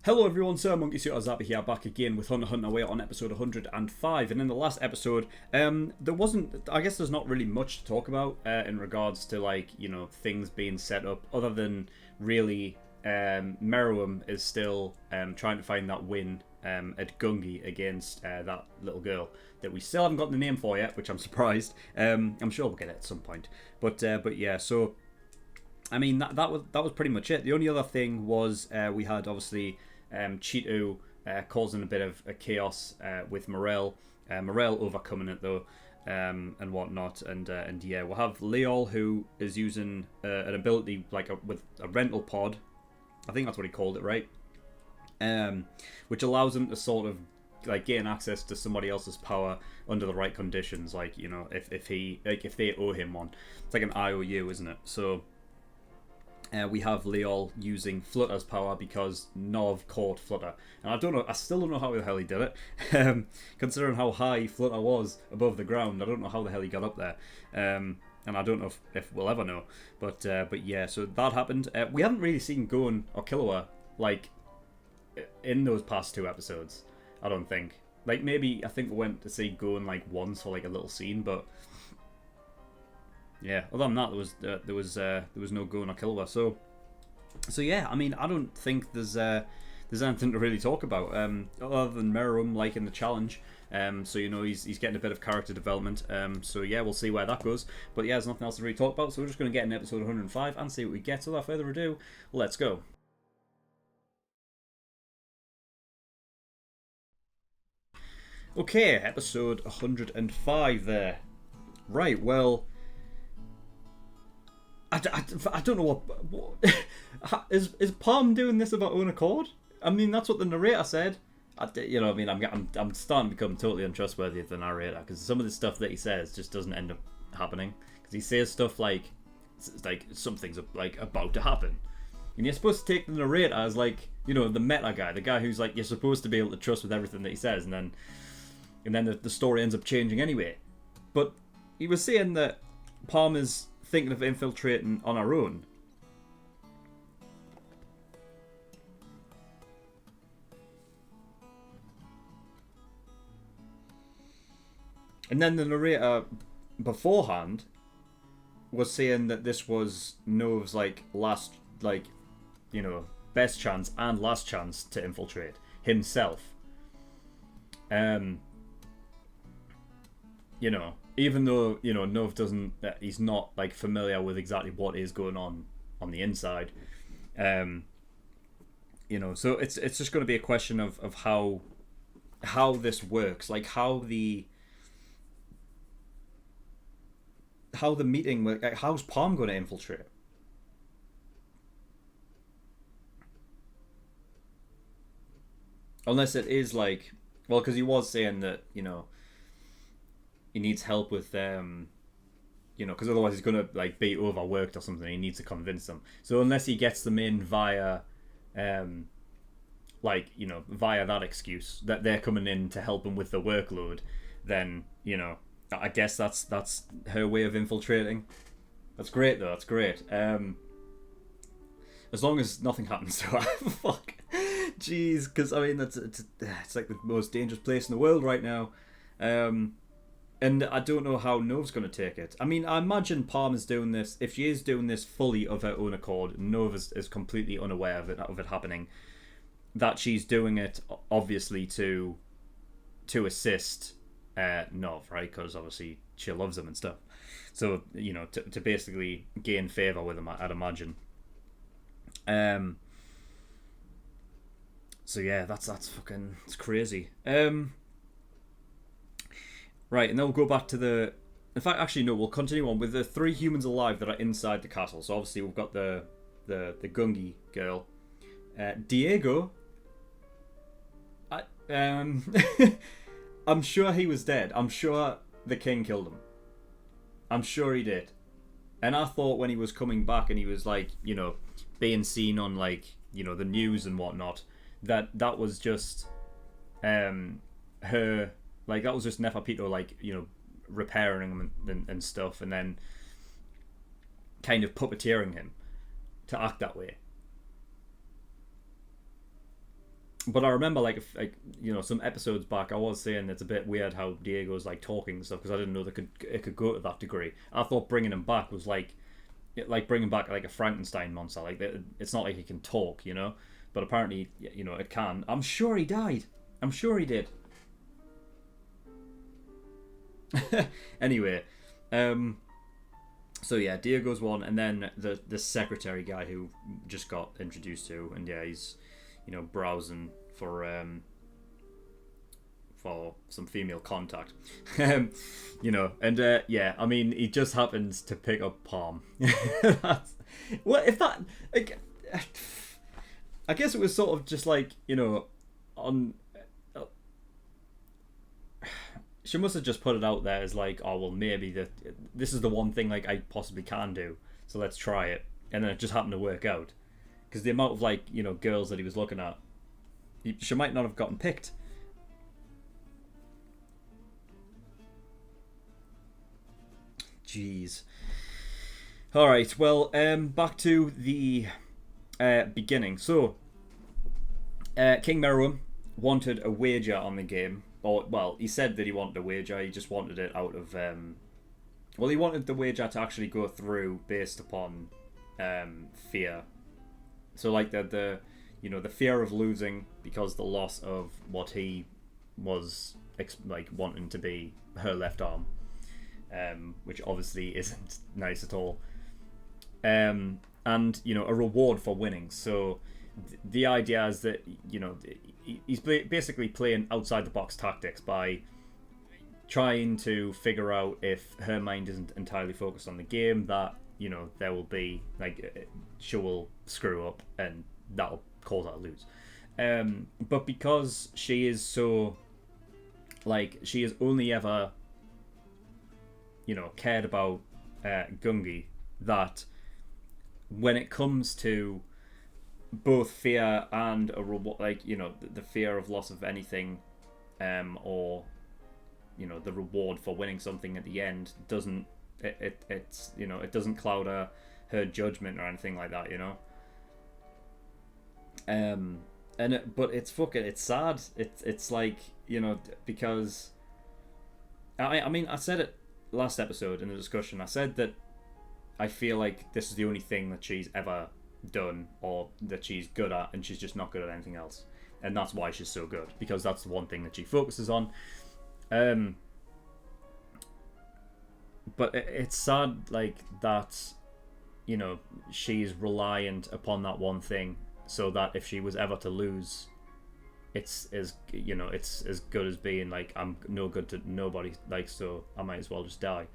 Hello everyone, SirMonkeySuit here, back again with Hunter Hunter Away on episode 105. And in the last episode, I guess there's not really much to talk about in regards to things being set up, other than really Meruem is still trying to find that win at Gungi against that little girl that we still haven't got the name for yet, which I'm surprised. I'm sure we'll get it at some point. But yeah, so I mean that was pretty much it. The only other thing was we had obviously Cheeto causing a bit of a chaos with Morel. Morel overcoming it though, and whatnot. And yeah, we'll have Leol, who is using an ability with a rental pod. I think that's what he called it, right? Which allows him to sort of gain access to somebody else's power under the right conditions. If they owe him one, it's like an IOU, isn't it? So. We have Leol using Flutter's power because Nov caught Flutter. And I still don't know how the hell he did it. Considering how high Flutter was above the ground, I don't know how the hell he got up there. And I don't know if we'll ever know. But yeah, so that happened. We haven't really seen Gon or Killua, in those past two episodes, I don't think. Maybe, I think we went to see Gon, once for, a little scene, but... Yeah, other than that, there was no Gon or Killua. So yeah, I mean, I don't think there's anything to really talk about other than Meruem liking the challenge. So he's getting a bit of character development. So yeah, we'll see where that goes. But yeah, there's nothing else to really talk about. So we're just going to get in episode 105 and see what we get. So without further ado, let's go. Okay, episode 105 there. Right, well. I don't know what is Palm doing this of her own accord? I mean, that's what the narrator said. I'm starting to become totally untrustworthy of the narrator, because some of the stuff that he says just doesn't end up happening. Because he says stuff like something's about to happen, and you're supposed to take the narrator as the meta guy, the guy who's you're supposed to be able to trust with everything that he says, and then the story ends up changing anyway. But he was saying that Palm is thinking of infiltrating on our own. And then the narrator beforehand was saying that this was Nov's last best chance and last chance to infiltrate himself. Even though Nov doesn't, he's not familiar with exactly what is going on the inside. So it's just going to be a question of how this works, how the meeting, how's Palm going to infiltrate? Unless it is because he was saying that he needs help with because otherwise he's gonna be overworked or something. He needs to convince them. So unless he gets them in via via that excuse that they're coming in to help him with the workload, then I guess that's her way of infiltrating. That's great though. That's great. As long as nothing happens to her. Fuck. Jeez, because I mean it's the most dangerous place in the world right now. And I don't know how Nov's going to take it. I mean, I imagine Palm is doing this. If she is doing this fully of her own accord, Nov is completely unaware of it happening. That she's doing it obviously to assist Nov, right? Because obviously she loves him and stuff. So to basically gain favor with him, I'd imagine. So yeah, that's fucking, it's crazy. Right, and then we'll go back to the... In fact, actually, no, we'll continue on with the 3 humans alive that are inside the castle. So obviously we've got the Gungi girl. Diego... I'm sure he was dead. I'm sure the king killed him. I'm sure he did. And I thought when he was coming back and he was being seen on the news and whatnot, that was just her... that was just Neferpito, repairing him and stuff, and then kind of puppeteering him to act that way. But I remember, like some episodes back, I was saying it's a bit weird how Diego's like talking and stuff because I didn't know it could go to that degree. I thought bringing him back was like bringing back like a Frankenstein monster. Like it's not like he can talk, but apparently, it can. I'm sure he died. I'm sure he did. Anyway, so yeah, Diego's one, and then the secretary guy who just got introduced to, and yeah, he's browsing for some female contact, and yeah, I mean, he just happens to pick up Palm. Well, if that, like, I guess it was sort of just like on. She must have just put it out there as like, oh well, maybe this is the one thing like I possibly can do, so let's try it, and then it just happened to work out, because the amount of like girls that he was looking at, she might not have gotten picked. Jeez. All right. Well, back to the beginning. So, King Meruem wanted a wager on the game. Or, well, he said that he wanted a wager. He just wanted it out of... well, he wanted the wager to actually go through based upon fear. So, like, the fear of losing because the loss of what he was, like, wanting to be her left arm. Which obviously isn't nice at all. And, a reward for winning. So, the idea is that, he's basically playing outside the box tactics by trying to figure out if her mind isn't entirely focused on the game, that there will be like she will screw up and that'll cause her to lose. But because she is so like she has only ever cared about Gungi, that when it comes to both fear and a reward, like the fear of loss of anything, or the reward for winning something at the end doesn't it doesn't cloud her judgment or anything like that, but it's sad. It's like because I mean I said it last episode in the discussion. I said that I feel like this is the only thing that she's ever done or that she's good at, and she's just not good at anything else, and that's why she's so good, because that's the one thing that she focuses on. But it's sad like that she's reliant upon that one thing, so that if she was ever to lose, it's as it's as good as being like, I'm no good to nobody, like, so I might as well just die.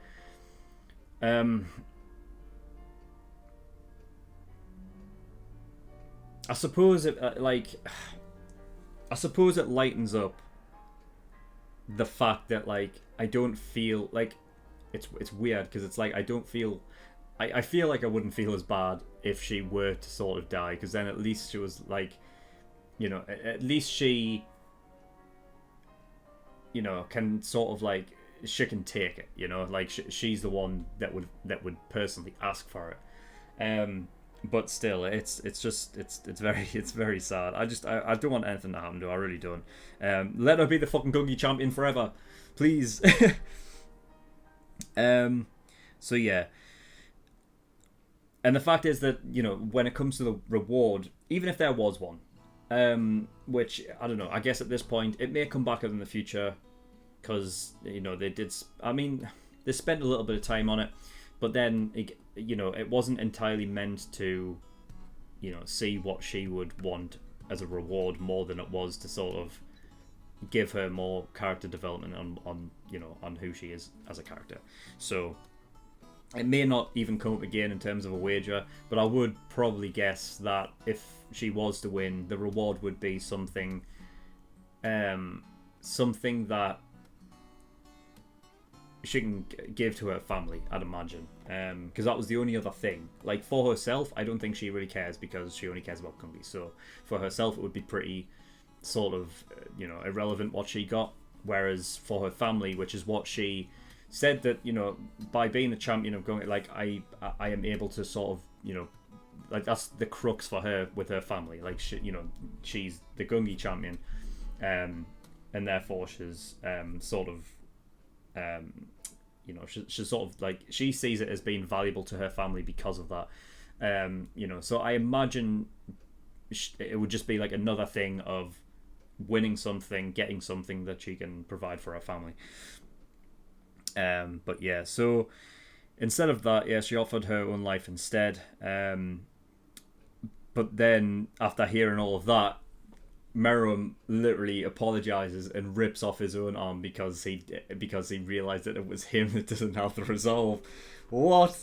I suppose it lightens up the fact that like I don't feel like it's weird, because it's like I don't feel I feel like I wouldn't feel as bad if she were to sort of die, because then at least she was like at least she can sort of like she can take it, like she's the one that would personally ask for it. But still, it's very sad. I don't want anything to happen to her. I really don't. Let her be the fucking Gungi champion forever, please. So yeah. And the fact is that when it comes to the reward, even if there was one, which I don't know, I guess at this point it may come back in the future, because they did. I mean, they spent a little bit of time on it, but then it wasn't entirely meant to see what she would want as a reward, more than it was to sort of give her more character development on who she is as a character. So it may not even come up again in terms of a wager, but I would probably guess that if she was to win, the reward would be something that she can give to her family, I'd imagine, because that was the only other thing. Like, for herself, I don't think she really cares, because she only cares about Gungi. So for herself, it would be pretty sort of irrelevant what she got. Whereas for her family, which is what she said, that by being the champion of Gungi, like I am able to sort of like that's the crux for her with her family. Like she's the Gungi champion, and therefore she's sort of she's sort of like she sees it as being valuable to her family because of that. So I imagine it would just be like another thing of winning something, getting something that she can provide for her family. But yeah, so instead of that, yeah, she offered her own life instead. But then after hearing all of that, Meruem literally apologizes and rips off his own arm because he realized that it was him that doesn't have the resolve. What?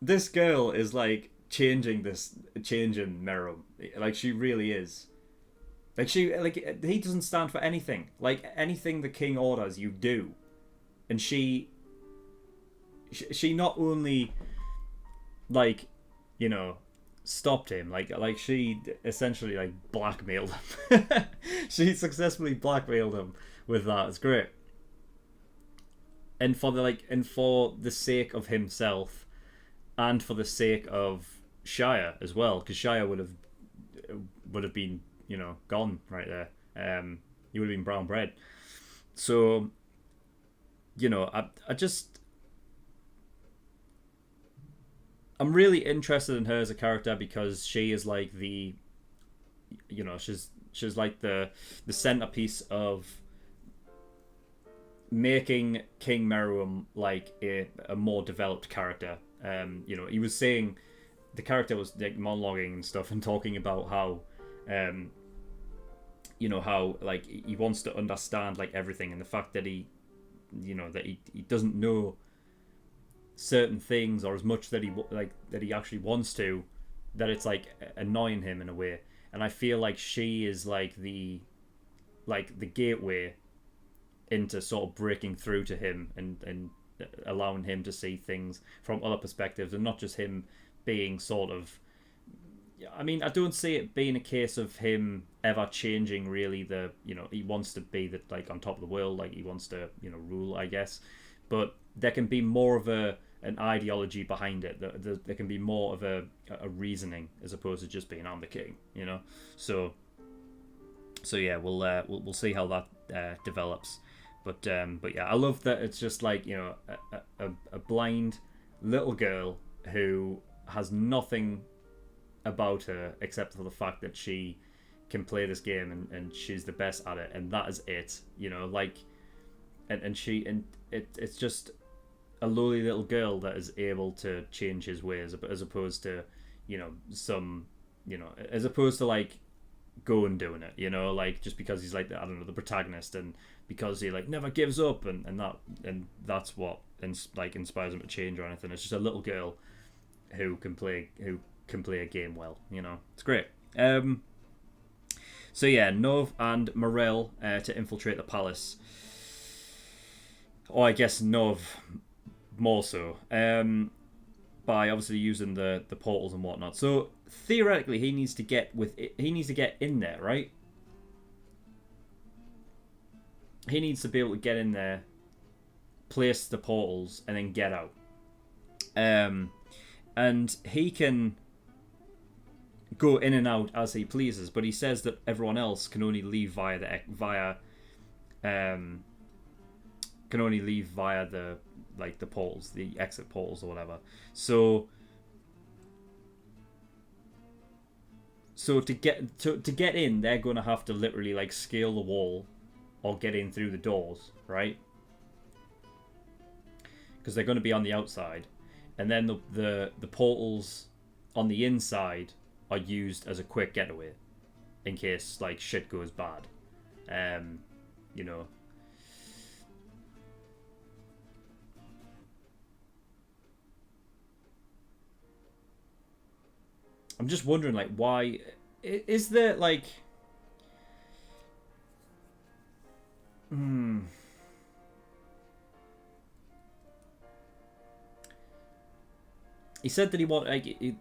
This girl is like changing Meruem. Like she really is. Like he doesn't stand for anything. Like anything the king orders, you do. And she not only like stopped him, like she essentially like blackmailed him. She successfully blackmailed him with that. It's great. And for the sake of himself, and for the sake of Shire as well, because Shire would have been gone right there. He would have been brown bread. So I'm really interested in her as a character because she is like she's like the centerpiece of making King Meruem like a more developed character. He was saying the character was like monologuing and stuff and talking about how how like he wants to understand like everything, and the fact that he doesn't know certain things or as much that he actually wants to, that it's like annoying him in a way. And I feel like she is like the gateway into sort of breaking through to him and allowing him to see things from other perspectives, and not just him being sort of, I mean, I don't see it being a case of him ever changing really he wants to be on top of the world, like he wants to rule, I guess, but there can be more of an ideology behind it. There can be more of a reasoning as opposed to just being I'm the king, So yeah, we'll see how that develops. But yeah, I love that it's just like a blind little girl who has nothing about her except for the fact that she can play this game and she's the best at it, and that is it. It's just a lowly little girl that is able to change his ways, as opposed to as opposed to like go and doing it, like just because he's like the protagonist, and because he like never gives up, and that's what inspires him to change or anything. It's just a little girl who can play a game well. It's great. So yeah, Nov and Morel to infiltrate the palace. Or I guess Nov more so, by obviously using the portals and whatnot. So theoretically, he needs to get in there, right? He needs to be able to get in there, place the portals, and then get out. And he can go in and out as he pleases, but he says that everyone else can only leave via the portals, the exit portals or whatever. So to get in, they're going to have to literally like scale the wall or get in through the doors, right? Because they're going to be on the outside, and then the portals on the inside are used as a quick getaway in case like shit goes bad. I'm just wondering, like, why is there like he said that he wanted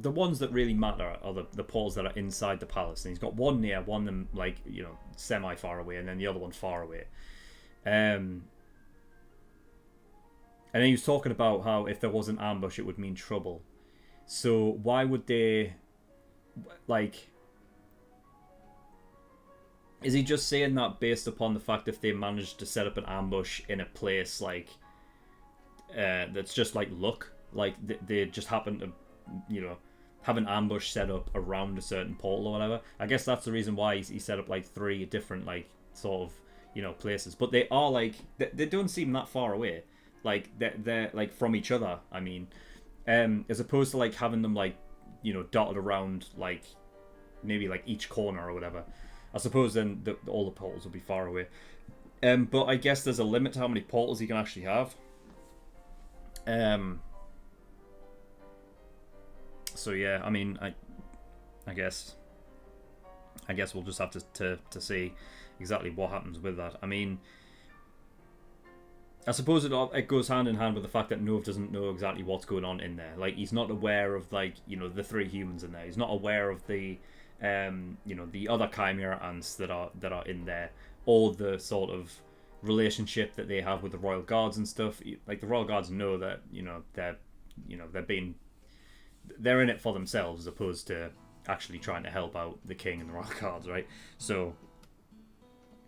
the ones that really matter are the portals that are inside the palace, and he's got one near, one like semi far away, and then the other one far away. And then he was talking about how if there was an ambush, it would mean trouble. So why would they, like, is he just saying that based upon the fact if they managed to set up an ambush in a place like that's just like luck, like they just happen to, you know, have an ambush set up around a certain portal or whatever? I guess that's the reason why he set up like 3 different like sort of, you know, places. But they are like they don't seem that far away, like they're like from each other. I mean, as opposed to like having them like, you know, dotted around like maybe like each corner or whatever. I suppose then all the portals will be far away. But I guess there's a limit to how many portals you can actually have. So yeah, I mean, I guess we'll just have to see exactly what happens with that. I mean, I suppose it goes hand in hand with the fact that Nove doesn't know exactly what's going on in there. Like, he's not aware of, like, you know, the 3 humans in there. He's not aware of the you know, the other chimera ants that are in there, or the sort of relationship that they have with the royal guards and stuff. Like, the royal guards know that, you know, they're in it for themselves as opposed to actually trying to help out the king and the royal guards, right? So,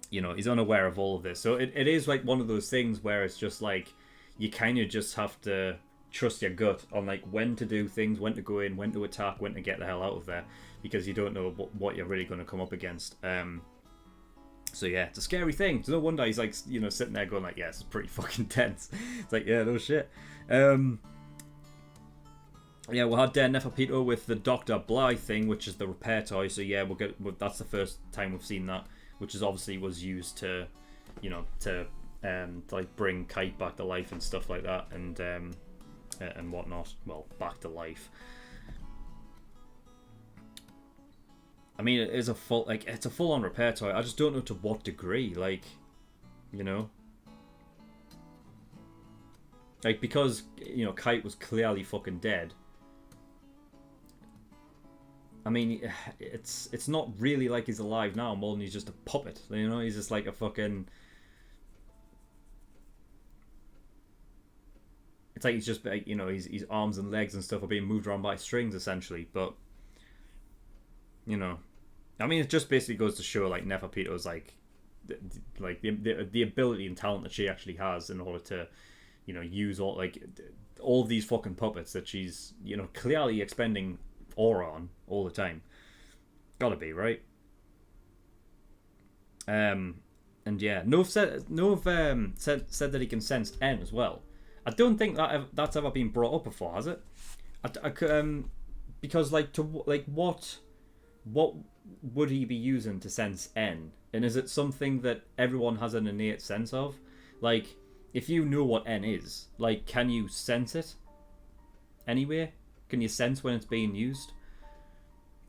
you know, he's unaware of all of this. So it is like one of those things where it's just like you kind of just have to trust your gut on like when to do things, when to go in, when to attack, when to get the hell out of there, because you don't know what you're really going to come up against. So yeah, it's a scary thing. It's no wonder he's like, you know, sitting there going like, yeah, it's pretty fucking tense. It's like, yeah, no shit. Yeah, we'll have Neferpito with the Dr. Bly thing, which is the repair toy. So yeah, that's the first time we've seen that, which is obviously was used to, you know, to like bring Kite back to life and stuff like that, and whatnot. Well, back to life. I mean, it's a full-on repair toy. I just don't know to what degree, like, you know, like, because, you know, Kite was clearly fucking dead. I mean, it's not really like he's alive now, more than he's just a puppet. You know, he's just like a fucking. It's like he's just, you know, his arms and legs and stuff are being moved around by strings essentially. But, you know, I mean, it just basically goes to show like Neferpito's like the ability and talent that she actually has in order to, you know, use all of these fucking puppets that she's, you know, clearly expending aura on all the time. Gotta be, right? And yeah, Nove said that he can sense N as well. I don't think that's ever been brought up before, has it? Because what would he be using to sense N? And is it something that everyone has an innate sense of? Like, if you know what N is, like, can you sense it anyway? Can you sense when it's being used?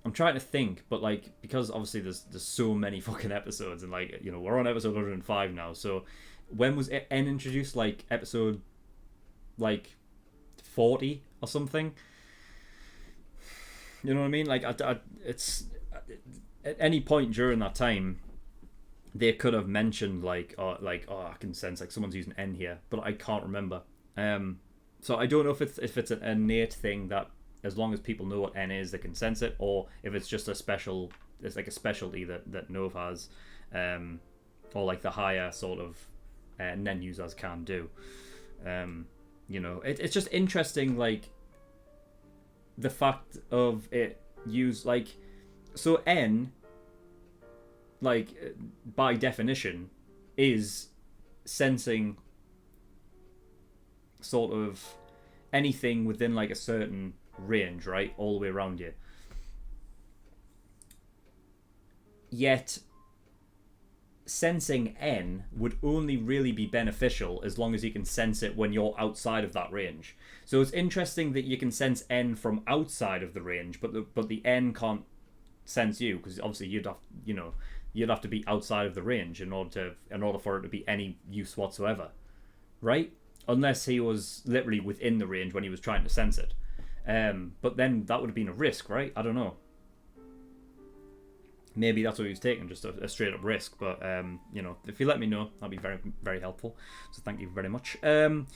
I'm trying to think, but like, because obviously there's so many fucking episodes, and like, you know, we're on episode 105 now. So when was N introduced? Like episode like 40 or something. You know what I mean? Like, it's at any point during that time, they could have mentioned like, oh, I can sense like someone's using N here, but I can't remember. So I don't know if it's an innate thing that as long as people know what N is, they can sense it, or if it's just it's like a specialty that Nove has, or like the higher sort of Nen users can do. You know, it's just interesting, like the fact of it used like, so N, like by definition, is sensing sort of anything within like a certain range, right, all the way around you. Yet sensing N would only really be beneficial as long as you can sense it when you're outside of that range. So it's interesting that you can sense N from outside of the range, but the N can't sense you, because obviously you'd have to be outside of the range in order for it to be any use whatsoever, right? Unless he was literally within the range when he was trying to sense it. But then that would have been a risk, right? I don't know. Maybe that's what he was taking, just a straight up risk. But you know, if you let me know, that'd be very, very helpful. So thank you very much. And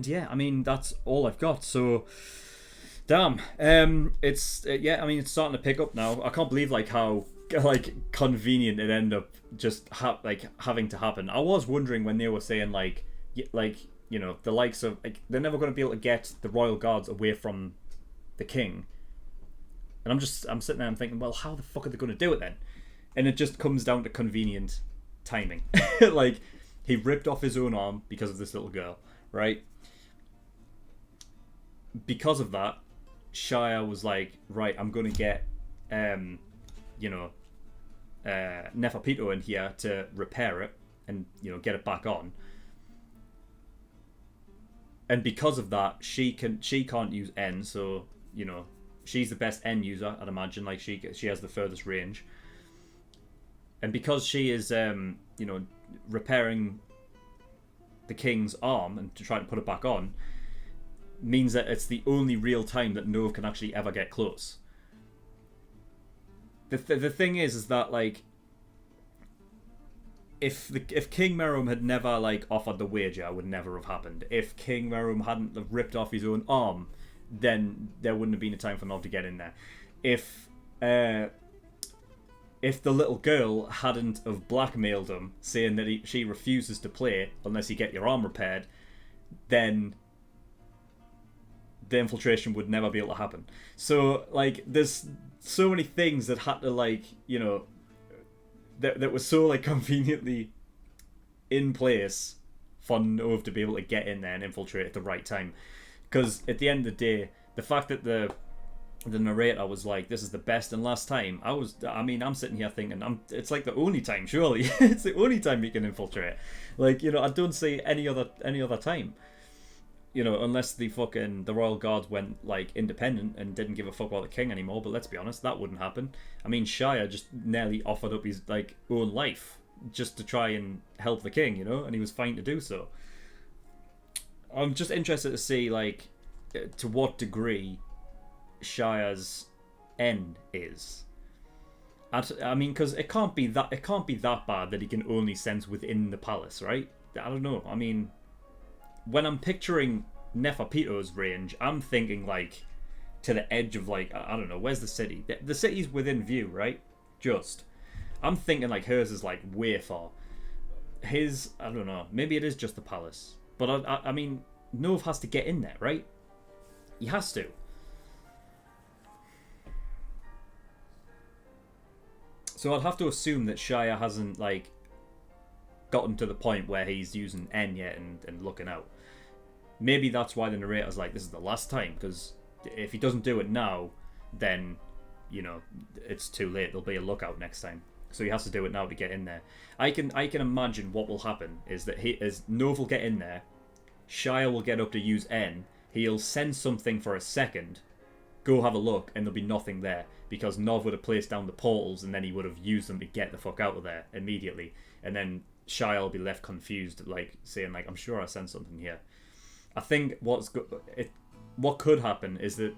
yeah, I mean, that's all I've got. So Damn. It's yeah. I mean, it's starting to pick up now. I can't believe like how like convenient it ended up just having to happen. I was wondering when they were saying like you know the likes of like they're never going to be able to get the royal guards away from the king, and I'm sitting there, I'm thinking, well, how the fuck are they going to do it then? And it just comes down to convenient timing. Like he ripped off his own arm because of this little girl, right? Because of that, Shire was like, right, I'm going to get, you know, Neferpito in here to repair it and, you know, get it back on. And because of that, she can't use N, so, you know, she's the best N user, I'd imagine. Like she has the furthest range. And because she is, you know, repairing the king's arm and to try to put it back on, means that it's the only real time that Nov can actually ever get close. The thing is that like if King Meruem had never like offered the wager, it would never have happened. If King Meruem hadn't have ripped off his own arm, then there wouldn't have been a time for Nov to get in there. If the little girl hadn't have blackmailed him, saying that she refuses to play unless you get your arm repaired, then the infiltration would never be able to happen. So, like, there's so many things that had to, like, you know, that was so, like, conveniently in place for Nov to be able to get in there and infiltrate at the right time. Because at the end of the day, the fact that the narrator was like, this is the best and last time, I'm sitting here thinking, it's like the only time, surely. It's the only time you can infiltrate. Like, you know, I don't see any other time. You know, unless the Royal Guards went, like, independent and didn't give a fuck about the king anymore, but let's be honest, that wouldn't happen. I mean, Shire just nearly offered up his, like, own life just to try and help the king, you know, and he was fine to do so. I'm just interested to see, like, to what degree Shire's end is. I mean, because it can't be that bad that he can only sense within the palace, right? I don't know. I mean, when I'm picturing Neferpito's range, I'm thinking like to the edge of like I don't know, where's the city? The city's within view, right? Just I'm thinking like hers is like way far. His, I don't know, maybe it is just the palace, but I mean, Nov has to get in there, right? He has to. So I'd have to assume that Shire hasn't like gotten to the point where he's using N yet and looking out. Maybe that's why the narrator's like, this is the last time, because if he doesn't do it now, then, you know, it's too late. There'll be a lookout next time. So he has to do it now to get in there. I can imagine what will happen is that Nov will get in there, Shire will get up to use N, he'll send something for a second, go have a look, and there'll be nothing there, because Nov would have placed down the portals and then he would have used them to get the fuck out of there immediately, and then Shire will be left confused, like saying like, I'm sure I sent something here. I think what could happen is that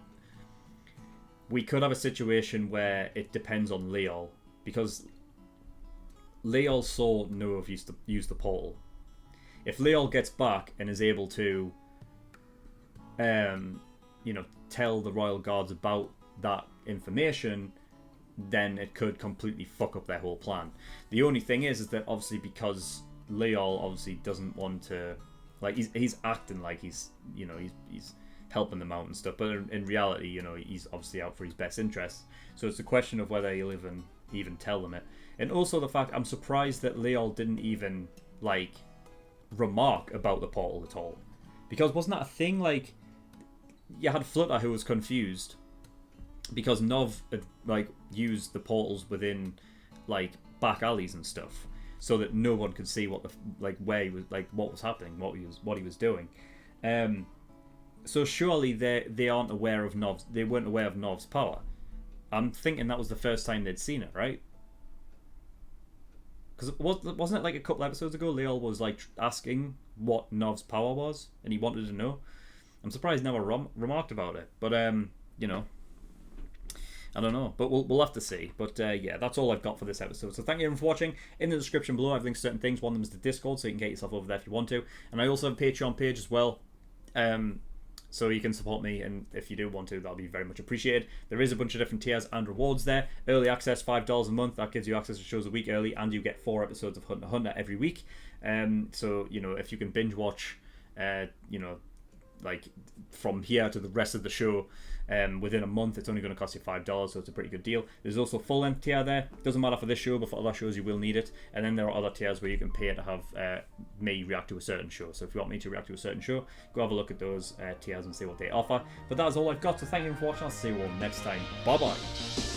we could have a situation where it depends on Leol, because Leol saw Nov use the portal. If Leol gets back and is able to you know, tell the royal guards about that information, then it could completely fuck up their whole plan. The only thing is that obviously because Leol obviously doesn't want to, like, he's acting like he's, you know, he's helping them out and stuff, but in reality, you know, he's obviously out for his best interests. So it's a question of whether he'll even tell them it. And also the fact, I'm surprised that Leol didn't even like remark about the portal at all, because wasn't that a thing? Like, you had Flutter who was confused because Nov had like used the portals within like back alleys and stuff, so that no one could see what where he was, like what was happening, what he was doing. So surely they aren't aware of Nov's. They weren't aware of Nov's power. I'm thinking that was the first time they'd seen it, right? Because wasn't it like a couple episodes ago, Leol was like asking what Nov's power was, and he wanted to know. I'm surprised he never remarked about it, but you know, I don't know, but we'll have to see. But yeah, that's all I've got for this episode. So thank you everyone for watching. In the description below, I've linked certain things. One of them is the Discord, so you can get yourself over there if you want to. And I also have a Patreon page as well. So you can support me, and if you do want to, that'll be very much appreciated. There is a bunch of different tiers and rewards there. Early access, $5 a month. That gives you access to shows a week early, and you get 4 episodes of Hunter x Hunter every week. So, you know, if you can binge watch, you know, like from here to the rest of the show within a month, it's only going to cost you $5, so it's a pretty good deal. There's also full length tier there. Doesn't matter for this show, but for other shows you will need it. And then there are other tiers where you can pay to have me react to a certain show. So if you want me to react to a certain show, go have a look at those tiers and see what they offer. But that is all I've got, so thank you for watching. I'll see you all next time. Bye bye.